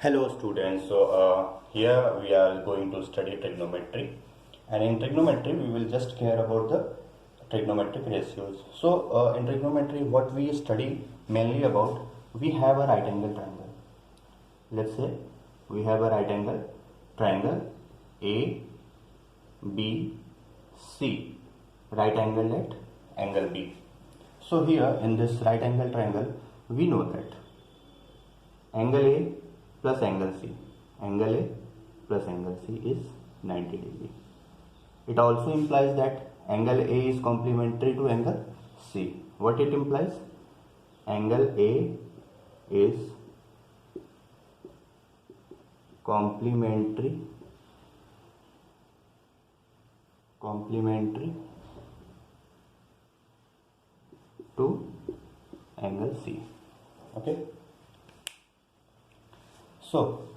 Hello students, here we are going to study trigonometry, and in trigonometry we will just care about the trigonometric ratios. In trigonometry what we study mainly about, we have a right angle triangle. Let's say we have a right angle triangle A, B, C, right angle at angle B. So here in this right angle triangle we know that angle A plus angle C. Angle A plus angle C is 90 degree. It also implies that angle A is complementary to angle C. What it implies? Angle A is complementary to angle C. Okay. So,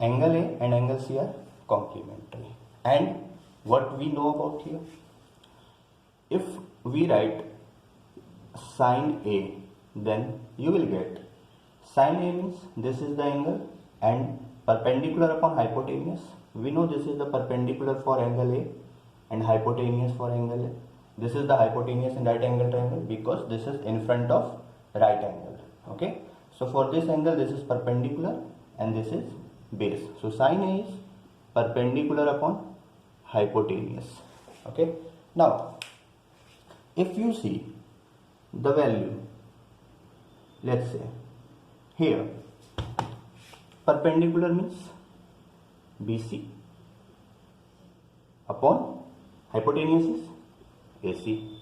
angle A and angle C are complementary. And what we know about here? If we write sine A, then you will get sine A means this is the angle and perpendicular upon hypotenuse. We know this is the perpendicular for angle A and hypotenuse for angle A. This is the hypotenuse in right angle triangle because this is in front of right angle. Okay. So for this angle, this is perpendicular and this is base. So sine A is perpendicular upon hypotenuse. Okay. Now, if you see the value, let's say here, perpendicular means BC upon hypotenuse is AC.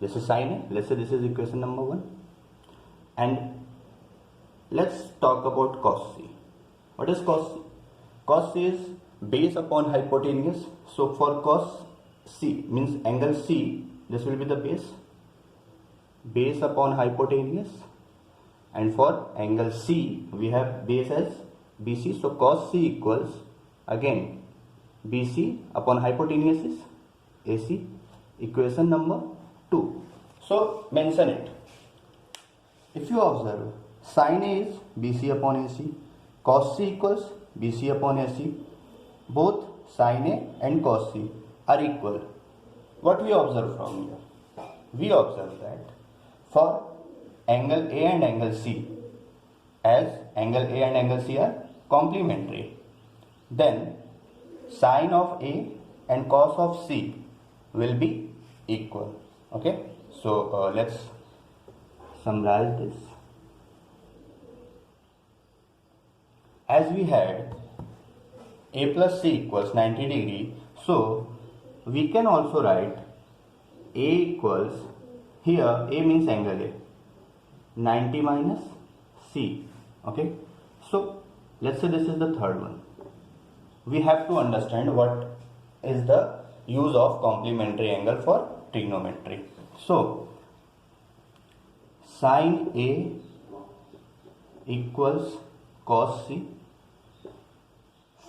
This is sine A. Let's say this is equation number 1. And let's talk about cos C. What is cos C? Cos C is base upon hypotenuse. So for cos C means angle C, this will be the base upon hypotenuse. And for angle C, we have base as BC. So cos C equals again BC upon hypotenuse is AC. Equation number 2. So mention it. If you observe, sine A is BC upon AC, cos C equals BC upon AC. Both sine A and cos C are equal. What we observe from here? We observe that for angle A and angle C, as angle A and angle C are complementary, then sine of A and cos of C will be equal. Okay, so let's summarize this. As we had A plus C equals 90 degree, so we can also write A equals, here A means angle A, 90 minus C. Okay, so let's say this is the third one. We have to understand what is the use of complementary angle for trigonometry. So sine A equals cos C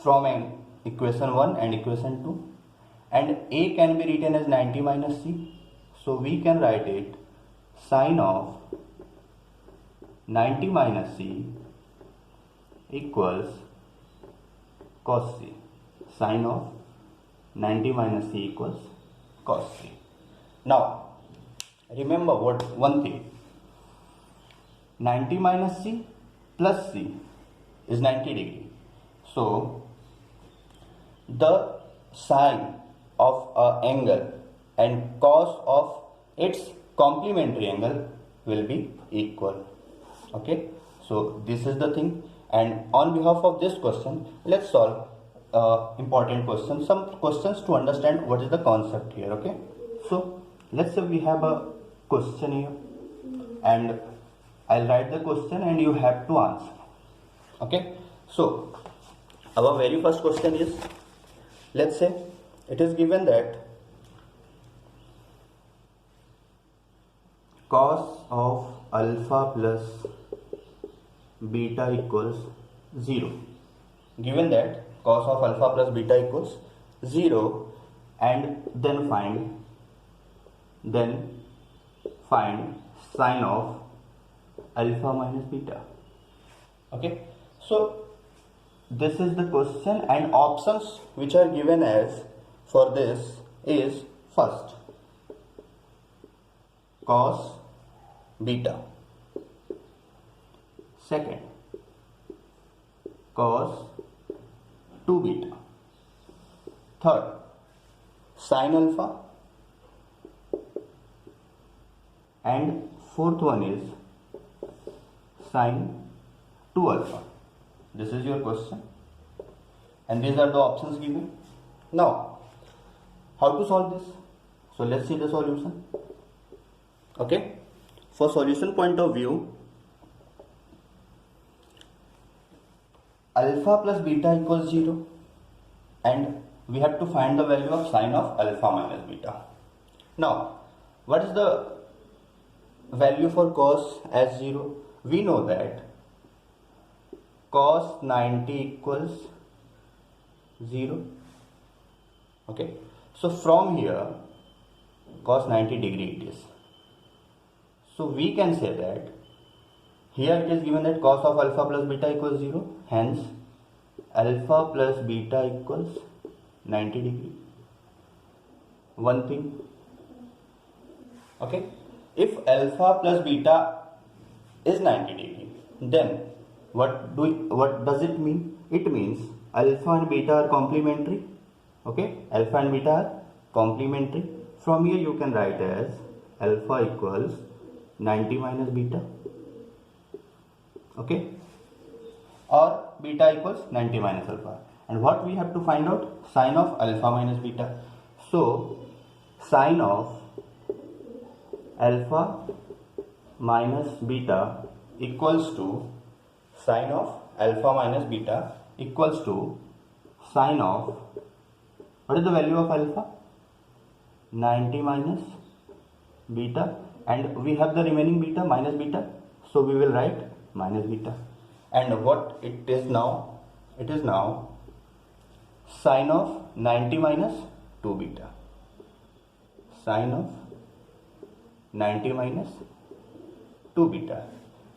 from an equation 1 and equation 2, and A can be written as 90 minus C. So we can write it sine of 90 minus C equals cos C. Sine of 90 minus C equals cos C. Now remember one thing, 90 minus C plus C is 90 degree. So the sine of an angle and cos of its complementary angle will be equal. Okay, so this is the thing, and on behalf of this question, let's solve important questions, some questions to understand what is the concept here. Okay, so let's say we have a question here and I'll write the question and you have to answer. Okay, so our very first question is, let's say it is given that cos of alpha plus beta equals 0. Given that cos of alpha plus beta equals 0, and then find sine of alpha minus beta. Okay, So this is the question, and options which are given as for this is first cos beta, second cos 2 beta, third sin alpha, and fourth one is sin 2 alpha. This is your question, and these are the options given. Now, how to solve this? So let's see the solution. Okay, for solution point of view, alpha plus beta equals 0, and we have to find the value of sine of alpha minus beta. Now, what is the value for cos as 0? We know that cos 90 equals 0. Okay, so from here cos 90 degree it is. So we can say that here it is given that cos of alpha plus beta equals 0. Hence alpha plus beta equals 90 degree. One thing. Okay, if alpha plus beta is 90 degree, then what does it mean? It means alpha and beta are complementary. Okay, alpha and beta are complementary. From here you can write as alpha equals 90 minus beta. Okay, or beta equals 90 minus alpha. And what we have to find out? Sine of alpha minus beta. So sine of alpha minus beta equals to sine of alpha minus beta equals to sine of, what is the value of alpha? 90 minus beta, and we have the remaining beta minus beta, so we will write minus beta. And what it is now? It is now sine of 90 minus 2 beta, sine of 90 minus 2 beta.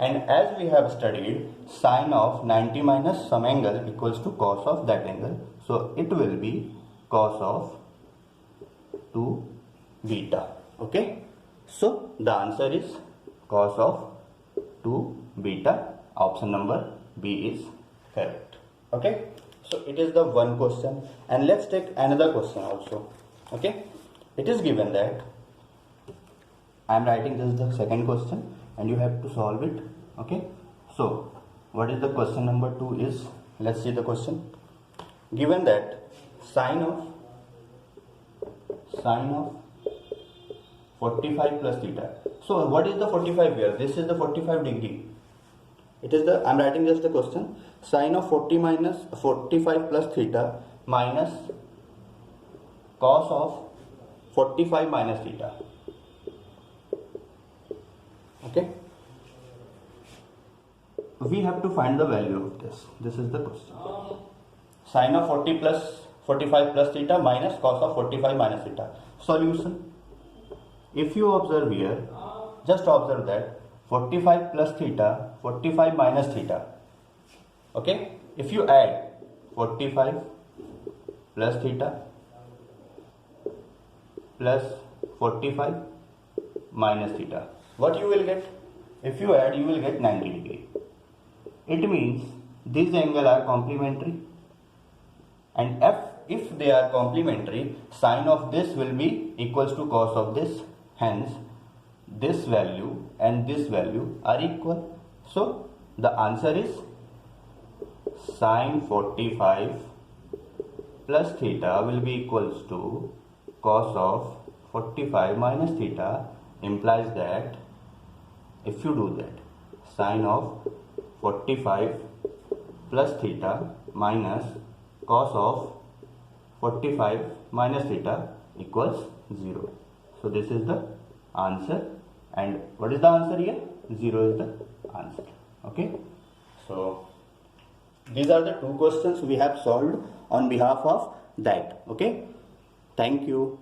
And as we have studied, sine of 90 minus some angle equals to cos of that angle. So it will be cos of 2 beta. Okay. So the answer is cos of 2 beta. Option number B is correct. Okay. So it is the one question. And let's take another question also. Okay. It is given that I am writing this is the second question, and you have to solve it. Okay, so what is the question number 2 is? Let's see the question. Given that sine of 45 plus theta. So what is the 45 here? This is the 45 degree. It is the, I am writing just the question. Sine of 45 plus theta minus cos of 45 minus theta. Okay, we have to find the value of this. This is the question. Sine of 45 plus theta minus cos of 45 minus theta. Solution. If you observe here, just observe that 45 plus theta, 45 minus theta. Okay, if you add 45 plus theta plus 45 minus theta, what you will get? If you add, you will get 90 degree. It means these angles are complementary, and if they are complementary, sine of this will be equals to cos of this. Hence this value and this value are equal. So the answer is sine 45 plus theta will be equals to cos of 45 minus theta, implies that if you do that, sine of 45 plus theta minus cos of 45 minus theta equals 0. So this is the answer. And what is the answer here? 0 is the answer. Okay. So these are the two questions we have solved on behalf of that. Okay. Thank you.